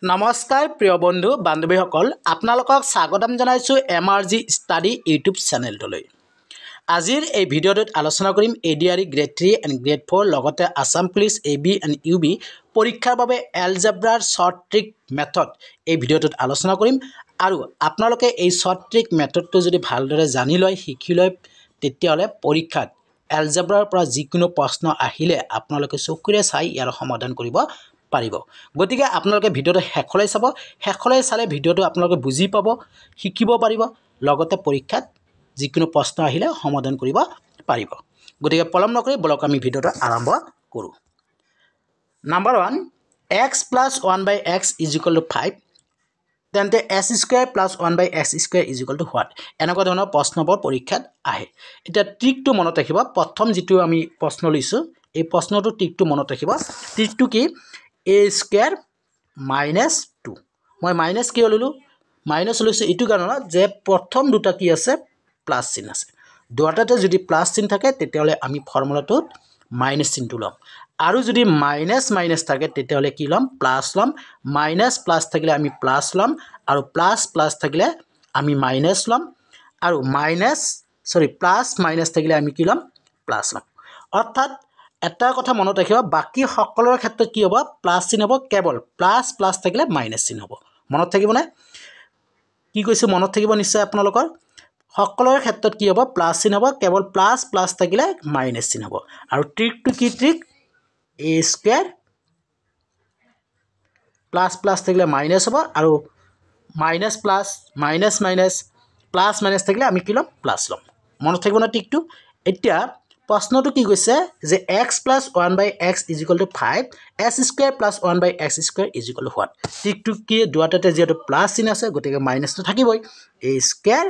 নমস্কাৰ প্ৰিয় বন্ধু বান্ধৱীসকল আপোনালোকক স্বাগতম জনাইছোঁ MRG ষ্টাডি ইউটিউব চেনেলটোলৈ। আজিৰ এই ভিডিঅ'টোত আলোচনা কৰিম ADRE গ্ৰেড 3 এণ্ড গ্ৰেড 4 লগতে Assam police AB and UB পৰীক্ষাৰ বাবে এলজেব্ৰাৰ শ্বৰ্ট ট্ৰিক মেথড এই ভিডিঅ'টোত আলোচনা কৰিম আৰু আপোনালোকে এই শ্বৰ্ট ট্ৰিক মেথডটো যদি ভালদৰে জানি লয় শিকি লয় তেতিয়াহ'লে পৰীক্ষাত এলজেব্ৰাৰ পৰা যিকোনো প্ৰশ্ন আহিলে আপোনালোকে চকুৰে চাই ইয়াৰ সমাধান কৰিব পাৰিব। গতিকে আপোনালোকে ভিডিঅ'টো শেষলৈ চাব, শেষলৈ চালে ভিডিঅ'টো আপোনালোকে বুজি পাব, শিকিব পাৰিব, লগতে পৰীক্ষাত যিকোনো প্ৰশ্ন আহিলে সমাধান কৰিব পাৰিব। গতিকে পলম নকৰি বলক আমি ভিডিঅ'টো আৰম্ভ কৰোঁ। Number 1, x plus 1 by x is equal to 5, তেন্তে s square plus 1 by x square is equal to what? এনেকুৱা ধৰণৰ প্ৰশ্নবোৰ পৰীক্ষাত আহে। এতিয়া ট্ৰিকটো মনত ৰাখিব, প্ৰথম যিটো আমি প্ৰশ্ন লৈছোঁ এই প্ৰশ্নটো ট্ৰিকটো মনত ৰাখিব। ট্ৰিকটো কি? a square minus 2, মই মাইনাছ কিয় ল'লোঁ? মাইনাছ লৈছোঁ এইটো কাৰণত যে প্ৰথম দুটা কি আছে প্লাছ চিন আছে, দুটাতে যদি প্লাছ চিন থাকে তেতিয়াহ'লে আমি ফৰ্মুলাটোত মাইনাছ চিনটো ল'ম, আৰু যদি মাইনাছ মাইনাছ থাকে তেতিয়াহ'লে কি ল'ম? প্লাছ ল'ম। মাইনাছ প্লাছ থাকিলে আমি প্লাছ ল'ম, আৰু প্লাছ প্লাছ থাকিলে আমি মাইনাছ ল'ম, আৰু প্লাছ মাইনাছ থাকিলে আমি কি ল'ম? প্লাছ ল'ম। অৰ্থাৎ এটা কথা মনত ৰাখিব, বাকী সকলৰ ক্ষেত্ৰত কি হ'ব? প্লাছ চিন হ'ব, কেৱল প্লাছ প্লাছ থাকিলে মাইনাছ চিন হ'ব। মনত থাকিবনে? কি কৈছোঁ মনত থাকিব নিশ্চয় আপোনালোকৰ? সকলৰ ক্ষেত্ৰত কি হ'ব? প্লাছ চিন হ'ব, কেৱল প্লাছ প্লাছ থাকিলে মাইনাছ চিন হ'ব। আৰু ট্ৰিকটো কি trick? a square plus plus থাকিলে মাইনাছ হ'ব, আৰু minus plus minus minus plus minus থাকিলে আমি কি ল'ম? প্লাছ ল'ম। মনত থাকিব না ট্ৰিকটো? এতিয়া প্ৰশ্নটো কি কৈছে যে x plus 1 by x is equal to 5, s square plus 1 by x square is equal to what? ট্ৰিকটো কি? দুটাতে যিহেতু প্লাছ চিন আছে গতিকে মাইনাছটো থাকিবই, a square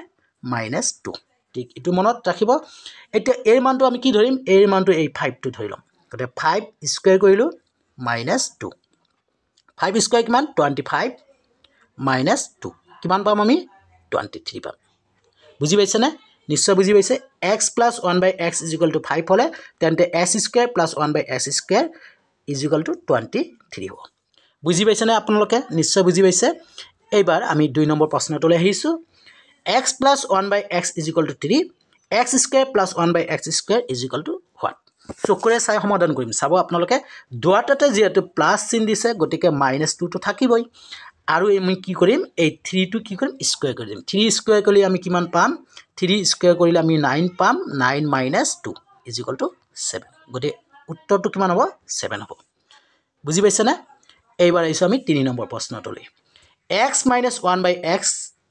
minus 2। ঠিক এইটো মনত ৰাখিব। এতিয়া এৰ মানটো আমি কি ধৰিম? এৰ মানটো এই 5টো ধৰি ল'ম। গতিকে 5 স্কুৱেৰ কৰিলোঁ মাইনাছ 2, 5 স্কুৱেৰ কিমান? 25 মাইনাছ 2 কিমান পাম আমি? 23 পাম। বুজি পাইছেনে? নিশ্চয় বুজি পাইছে। x plus 1 by x is equal to 5 হ'লে তেন্তে s square plus 1 by s square is equal to 23 হ'ব। বুজি পাইছেনে আপোনালোকে? নিশ্চয় বুজি পাইছে। এইবাৰ আমি 2 নম্বৰ প্ৰশ্নটোলৈ আহিছোঁ। x plus 1 by x is equal to 3, x square plus 1 by x square is equal to what? চকুৰে চাই সমাধান কৰিম। চাব আপোনালোকে, দুটাতে যিহেতু প্লাছ চিন দিছে গতিকে মাইনাছ 2টো থাকিবই, আৰু আমি কি কৰিম? এই 3টো কি কৰিম? স্কুৱেৰ কৰি দিম। 3 স্কুৱেৰ কৰিলে আমি কিমান পাম? 3 স্কুৱেৰ কৰিলে আমি 9 পাম। 9 minus 2 is equal to 7। গতিকে উত্তৰটো কিমান হ'ব? 7 হ'ব। বুজি পাইছেনে? এইবাৰ আহিছোঁ আমি 3 number প্ৰশ্নটোলৈ। x minus 1 by x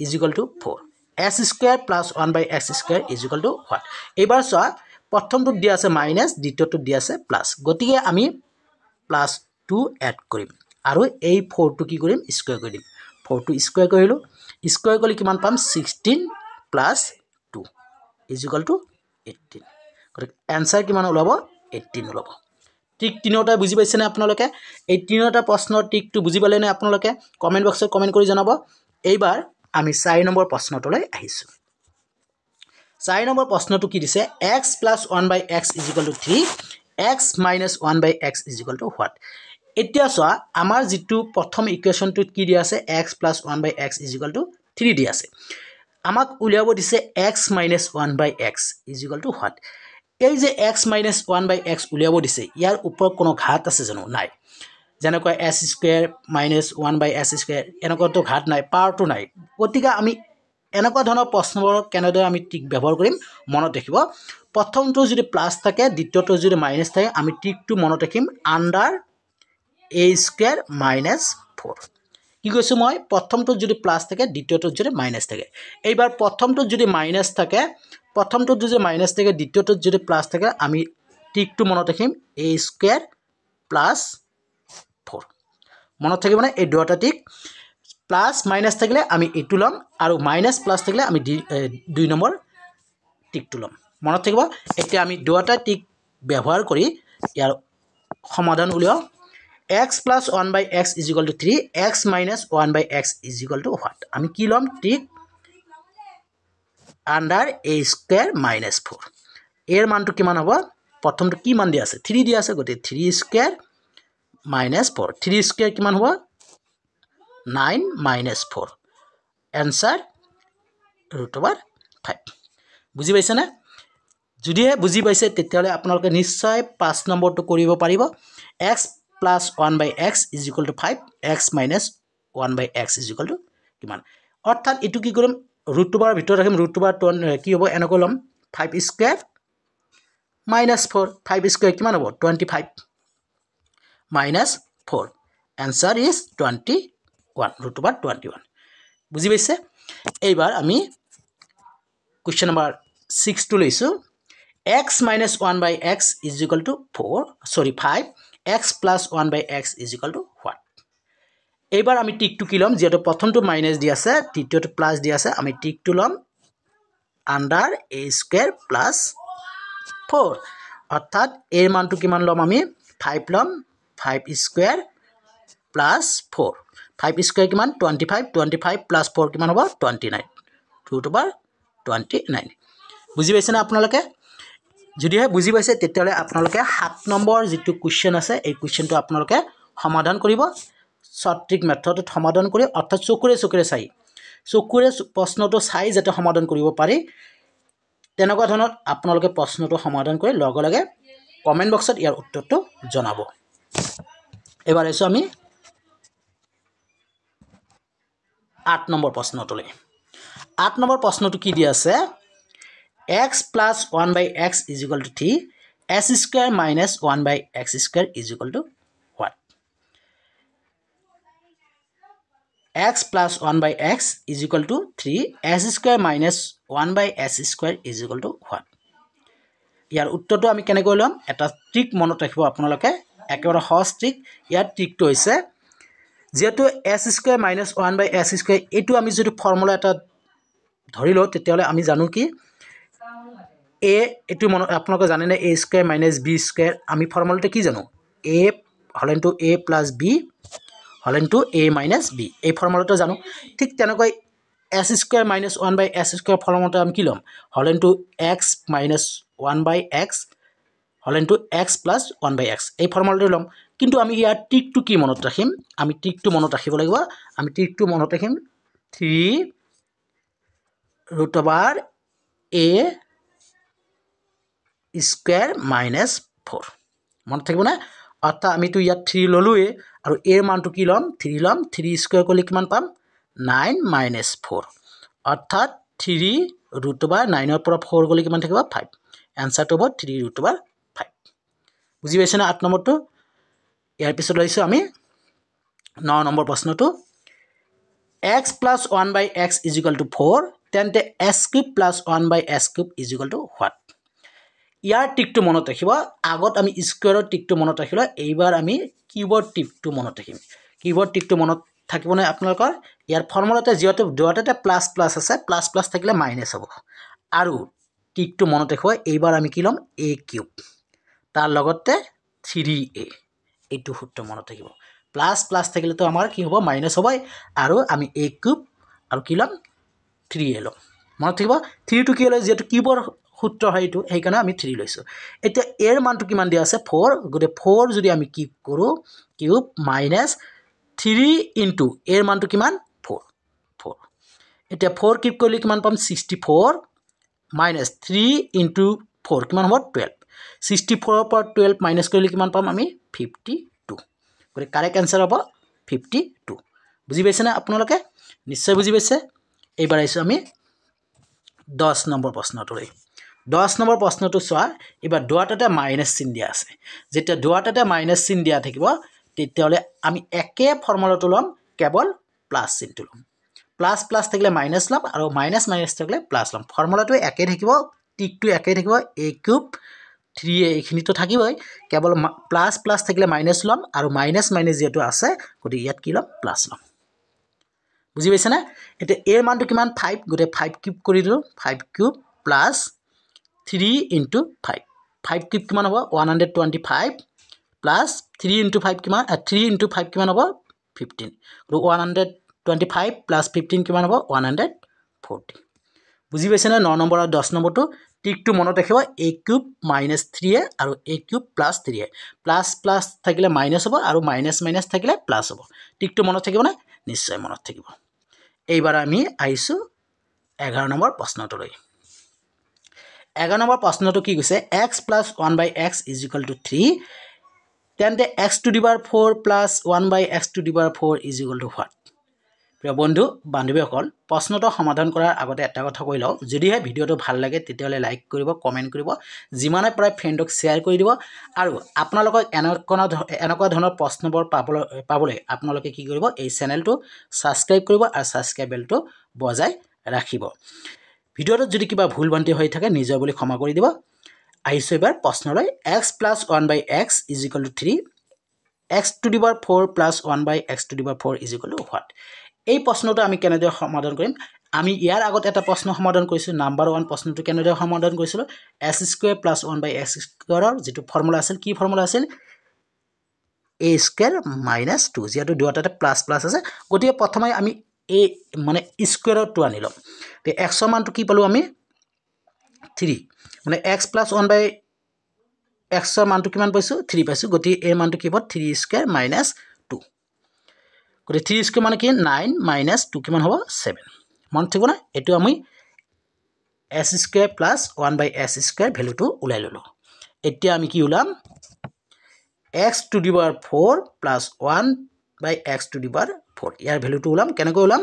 is equal to 4, s square plus 1 by x square is equal to what? এইবাৰ চোৱা, প্ৰথমটোত দিয়া আছে মাইনাছ, দ্বিতীয়টোত দিয়া আছে প্লাছ, গতিকে আমি প্লাছ 2 এড কৰিম, আৰু এই 4টো কি কৰিম? স্কুৱেৰ কৰি দিম। 4টো স্কুৱেৰ কৰিলোঁ, স্কুৱেৰ কৰিলে কিমান পাম? 16 plus 2 is equal to 18। গতিকে এনচাৰ কিমান ওলাব? 18 ওলাব। ঠিক তিনিওটা বুজি পাইছেনে আপোনালোকে? এই তিনিওটা প্ৰশ্নৰ ট্ৰিকটো বুজি পালেনে আপোনালোকে? কমেণ্ট বক্সত কমেণ্ট কৰি জনাব। এইবাৰ আমি 4 নম্বৰ প্ৰশ্নটোলৈ আহিছোঁ। 4 নম্বৰ প্ৰশ্নটো কি দিছে? x plus 1 by x is equal to 3, x minus 1 by x is equal to what? এতিয়া চোৱা, আমাৰ যিটো প্ৰথম ইকুৱেশ্যনটোত কি দিয়া আছে? x plus 1 by x is equal to 3 দিয়া আছে। আমাক উলিয়াব দিছে x minus 1 by x is equal to what? এই যে x minus 1 by x উলিয়াব দিছে, ইয়াৰ ওপৰত কোনো ঘাত আছে জানো? নাই। যেনেকৈ s square minus 1 by s square এনেকুৱাতো ঘাত নাই, পাৱাৰটো নাই। গতিকে আমি এনেকুৱা ধৰণৰ প্ৰশ্নবোৰ কেনেদৰে আমি ট্ৰিক ব্যৱহাৰ কৰিম মনত ৰাখিব। প্ৰথমটো যদি প্লাছ থাকে, দ্বিতীয়টো যদি মাইনাছ থাকে, আমি ট্ৰিকটো মনত ৰাখিম আণ্ডাৰ a square minus 4। কি কৈছোঁ মই? প্ৰথমটোত যদি প্লাছ থাকে, দ্বিতীয়টোত যদি মাইনাছ থাকে। এইবাৰ প্ৰথমটোত যদি মাইনাছ থাকে, দ্বিতীয়টোত যদি প্লাছ থাকে, আমি ট্ৰিকটো মনত ৰাখিম a square plus 4। মনত থাকিবনে? এই দুটা ট্ৰিক। প্লাছ মাইনাছ থাকিলে আমি এইটো ল'ম, আৰু মাইনাছ প্লাছ থাকিলে আমি 2 নম্বৰ ট্ৰিকটো ল'ম। মনত থাকিব। এতিয়া আমি দুটা ট্ৰিক ব্যৱহাৰ কৰি ইয়াৰ সমাধান উলিয়াওঁ। x plus 1 by x is equal to 3, x minus 1 by x is equal to what? আমি কি ল'ম? Trick under a square minus 4। এৰ মানটো কিমান হ'ব? প্ৰথমটো কি মান দিয়া আছে? 3 দিয়া আছে, গতিকে 3 স্কুৱেৰ minus 4। 3 স্কুৱেৰ কিমান হ'ব? 9 minus 4 answer √5 বুজি পাইছে না যদিহে বুজি পাইছে তেতিয়ালে আপোনালোকে নিশ্চয় 5 নম্বৰটো কৰিব পাৰিব x plus 1 by x is equal to 5 x minus 1 by x is equal to কিমান অৰ্থাৎ এটো কি কৰিম √2 ভিতৰত ৰাখিম √2 কি হ'ব এনেকৈ লম 5 স্কয়াৰ minus 4 5 স্কয়াৰ কিমান হ'ব 25 minus 4 answer is 21 √21 বুজি পাইছে এইবাৰ আমি question number 6 টো লৈছো x minus 1 by x is equal to 5 x plus 1 by x is equal to what এইবাৰ আমি টিকটো কি লম যেটো প্ৰথমটো মাইনাস দি আছে তৃতীয়টো প্লাস দি আছে আমি টিকটো লম আন্ডাৰ a স্কয়াৰ প্লাস 4 অৰ্থাৎ এৰ মানটো কিমান লম আমি 5 লম 5 স্কয়াৰ প্লাস 4 5 স্কয়াৰ কিমান 25 প্লাস 4 কিমান হ'ব 29 √29 বুজি পাইছে না আপোনালোকে যদিহে বুজি পাইছে তেতিয়ালে আপোনালোকে 7 নম্বৰ যেটো কোৱেশ্চন আছে এই কোৱেশ্চনটো আপোনালোকে সমাধান কৰিব শৰ্ট ট্ৰিক মেথডত সমাধান কৰি অৰ্থাৎ চকুৰে চাই চকুৰে প্ৰশ্নটো চাই যাতে সমাধান কৰিব পাৰি তেনেকুৱা ধৰণৰ আপোনালোকে প্ৰশ্নটো সমাধান কৰি লগে লগে কমেন্ট বক্সত ইয়াৰ উত্তৰটো জনাব এবাৰ এসো আমি 8 নম্বৰ প্ৰশ্নটোলৈ 8 নম্বৰ প্ৰশ্নটো কি দি আছে x plus 1 by x is equal to 3 s square minus 1 by x square is equal to what x plus 1 by x is equal to 3 s square minus 1 by s square is equal to what ইয়াৰ উত্তৰটো আমি কেনে কৰিলাম এটা trick মনত ৰাখিব আপোনালোকে একেবাৰে সহজ trick ইয়াৰ ট্ৰিকটো হৈছে যেটো s square minus 1 by s square এটো আমি যদি ফৰ্মুলা এটা ধৰিলো তেতিয়ালে আমি জানো কি a এটো মন আপোনালোকে জানে না a square minus b square আমি ফৰ্মুলাটো কি জানো a hall into a plus b hall into a minus b এই ফৰ্মুলাটো জানো ঠিক তেনেকৈ s square minus 1 by s square ফৰ্মুলাটো আমি কি লম হল into x minus 1 by x হল into x plus 1 by x এই ফৰ্মুলাটো লম কিন্তু আমি ইয়াৰ ট্ৰিকটো কি মনত ৰাখিম আমি ট্ৰিকটো মনত ৰাখিব লাগিব আমি ট্ৰিকটো মনত ৰাখিম 3 √a square minus 4 মনত থাকিব না অৰ্থাৎ আমি তো ইয়াত 3 ললুয়ে আৰু এৰ মানটো কি লম 3 লম 3 স্কয়াৰ কৰলে কিমান পাম 9 minus 4 অৰ্থাৎ 3 √9 এৰ পৰা 4 গলে কিমান থাকিব 5 आंसरটো হ'ব 3 √5 বুজি পাইছে না 8 নম্বৰটো ইয়াৰ পিছত লৈছো আমি 9 নম্বৰ প্ৰশ্নটো x plus 1 by x is equal to 4 তেন্তে s cube plus 1 by s cube is equal to what ইয়াৰ টিকটো মনত ৰাখিব আগত আমি স্কয়াৰৰ টিকটো মনত ৰাখিলো এইবাৰ আমি কিউবৰ টিকটো মনত ৰাখিম কিউবৰ টিকটো মনত থাকিব না আপোনালোকৰ ইয়াৰ ফৰ্মুলাতে যেটো দুটাতে প্লাস প্লাস আছে প্লাস প্লাস থাকিলে মাইনাস হ'ব আৰু টিকটো মনত ৰাখিব এইবাৰ আমি কি লম a কিউব তাৰ লগতে 3a এইটো সূত্ৰ মনত ৰাখিব প্লাস প্লাস থাকিলে তো আমাৰ কি হ'ব মাইনাস হ'ব আৰু আমি a কিউব আৰু কি লম 3a লম মনত থাকিব 3 টো কি হলে যেটো কিউবৰ সূত্ৰ হয়টো এই কাৰণে আমি 3 লৈছো এতিয়া এর মানটো কিমান দিয়া আছে 4 গতে 4 যদি আমি কিউব কৰো কিউব মাইনাস 3 ইনটু এৰ মানটো কিমান 4 4 এতিয়া 4 কিউব কৰিলে কিমান পাম 64 মাইনাস 3 ইনটু 4 কিমান হ'ব 12 64 ৰ পৰা 12 মাইনাস কৰিলে কিমান পাম আমি 52 গতে কারেক্ট आंसर হ'ব 52 বুজি পাইছে না আপোনালোকে নিশ্চয় বুজি পাইছে এইবাৰ আইছো আমি 10 নম্বৰ প্ৰশ্নটোলৈ 10 নম্বৰ প্ৰশ্নটো চোৱা এবাৰ দুটাতে মাইনাস চিন দিয়া আছে যেতিয়া দুটাতে মাইনাস চিন দিয়া থাকিব তেতিয়ালে আমি একে ফৰ্মুলাটো লম কেৱল প্লাস চিনটো লম প্লাস প্লাস থাকিলে মাইনাস লম আৰু মাইনাস মাইনাস থাকিলে প্লাস লম ফৰ্মুলাটো একে থাকিব টিকটো একে থাকিব a কিউব 3a এখিনিটো থাকিবই কেৱল প্লাস প্লাস থাকিলে মাইনাস লম আৰু মাইনাস মাইনাস যেটো আছে গতি ইয়াত কি লম প্লাস লম বুজি পাইছে না এটা এর মানটো কিমান 5 গতে 5 কিউব কৰি দিলো 5 কিউব প্লাস 3 into 5 5 কিউব কিমান হ'ব 125 প্লাস 3 into 5 কিমান 3 into 5 কিমান হ'ব 15 125 প্লাস 15 কিমান হ'ব 140 বুজি পাইছে না 9 নম্বৰ আৰু 10 নম্বৰটো টিকটো মনত ৰাখিব a কিউব মাইনাছ 3a আৰু a cube plus 3a plus plus থাকিলে মাইনাছ হ'ব আৰু মাইনাছ মাইনাছ থাকিলে প্লাছ হ'ব টিকটো মনত থাকিবনে নিশ্চয় মনত থাকিব এইবাৰ আমি আহিছোঁ 11 নম্বৰ প্ৰশ্নটোলৈ 11 নম্বৰ প্ৰশ্নটো কি কৈছে x plus 1 by x is equal to 3 তেন্তে x to the power 4 plus 1 by x to the power 4 is equal to what প্ৰিয় বন্ধু বান্ধৱীসকল প্ৰশ্নটো সমাধান কৰাৰ আগতে এটা কথা কৈ লওঁ যদিহে ভিডিঅ'টো ভাল লাগে তেতিয়াহ'লে লাইক কৰিব কমেণ্ট কৰিব যিমানে প্ৰায় ফ্ৰেণ্ডক শ্বেয়াৰ কৰি দিব আৰু আপোনালোকক এনেকুৱা ধৰণৰ প্ৰশ্নবোৰ পাবলৈ আপোনালোকে কি কৰিব এই চেনেলটো ছাবস্ক্ৰাইব কৰিব আৰু ছাবস্ক্ৰাইব বেলটো বজাই ৰাখিব ভিডিঅ'টোত যদি কিবা ভুল ভ্ৰান্তি হৈ থাকে নিজৰ বুলি ক্ষমা কৰি দিব আহিছোঁ এবাৰ প্ৰশ্নলৈ x plus 1 by x is equal to 3 x to the power 4 plus 1 by x to the power 4 is equal to what এই প্ৰশ্নটো আমি কেনেদৰে সমাধান কৰিম আমি ইয়াৰ আগত এটা প্ৰশ্ন সমাধান কৰিছোঁ নাম্বাৰ 1 প্ৰশ্নটো কেনেদৰে সমাধান কৰিছিলোঁ s square plus 1 by x square যিটো ফৰ্মুলা আছিল কি ফৰ্মুলা আছিল a square minus 2 যেটো দুটাতে প্লাস প্লাস আছে গতিকে প্ৰথমে আমি a মানে স্কয়াৰটো আনিলো তে x ৰ মানটো কি পালো আমি 3 মানে x plus 1 by x ৰ মানটো কিমান পাইছো 3 পাইছো গতি a মানটো কি হ'ব 3 স্কয়াৰ minus 2 গতি 3 স্কয়াৰ মানে কি 9 minus 2 কিমান হ'ব 7 মন থাকিব না এটো আমি s square plus 1 by s square ভ্যালুটো উলাই ললো এতিয়া আমি কি উলাম x to the power 4 plus 1 by x to the power 4 ইয়াৰ ভ্যালুটো উলাম কেনেকৈ উলাম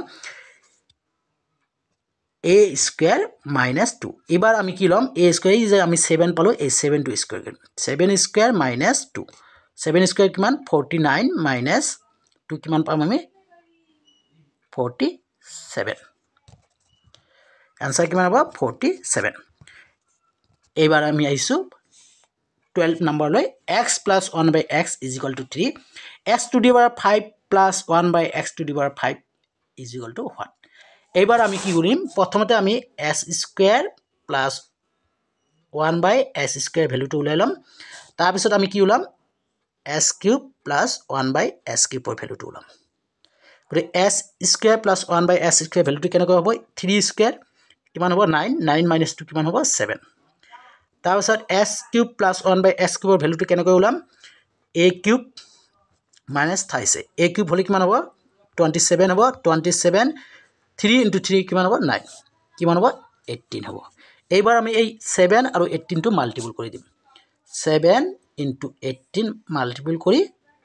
a square minus 2 এবাৰ আমি কি লম a square যে আমি 7 পালো এই 7 টু স্কয়ার কৰিম 7 square minus 2 7 square কিমান 49 minus 2 কিমান পাম আমি 47 आंसर किमान হ'ব 47 এইবাৰ আমি আইছো 12 নম্বৰ লৈ x plus 1 by x is equal to 3 x to the power 5 plus 1 by x to the power 5 is equal to what এইবাৰ আমি কি কৰিম প্ৰথমতে আমি s square plus 1 by s square ভ্যালুটো উলাই লম তাৰ পিছত আমি কি উলাম s cube plus 1 by s cube ৰ ভ্যালুটো উলাম গৰে s square plus 1 by s square ভ্যালুটো কেনেকৈ হ'ব 3 square কিমান হ'ব 9 9 minus 2 কিমান হ'ব 7 তাৰ পিছত s cube plus 1 by s cube ৰ ভ্যালুটো কেনেকৈ উলাম a cube minus 38 a cube হলে কিমান হ'ব 27 হ'ব 27 3 into 3 কিমান হ'ব 9 কিমান হ'ব 18 হ'ব এইবাৰ আমি এই 7 আৰু 18 টো মাল্টিপল কৰি দিম 7 into 18 মাল্টিপল কৰি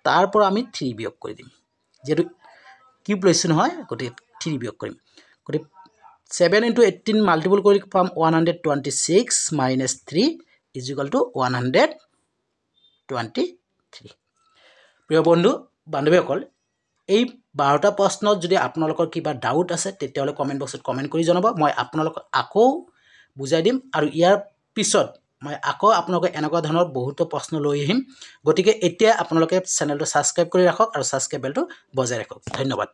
তাৰ পৰা আমি 3 বিয়োগ কৰি দিম যেটো কিউব লৈছো নহয় গতি 3 বিয়োগ কৰিম গতি 7 into 18 multiple কৰি পাম 126 minus 3 is equal to 123 প্ৰিয় বন্ধু বান্ধৱীসকল এই 12টা প্ৰশ্নত যদি আপোনালোকৰ কিবা ডাউট আছে তেতিয়াহলে কমেন্ট বক্সত কমেন্ট কৰি জনাব মই আপোনালোকক আকৌ বুজাই দিম আৰু ইয়াৰ পিছত মই আকৌ আপোনালোকক এনেকুৱা ধৰণৰ বহুত প্ৰশ্ন লৈ আহিম গতিকে এতিয়া আপোনালোকে চেনেলটো সাবস্ক্ৰাইব কৰি ৰাখক আৰু সাবস্ক্ৰাইব বেলটো বজাই ৰাখক ধন্যবাদ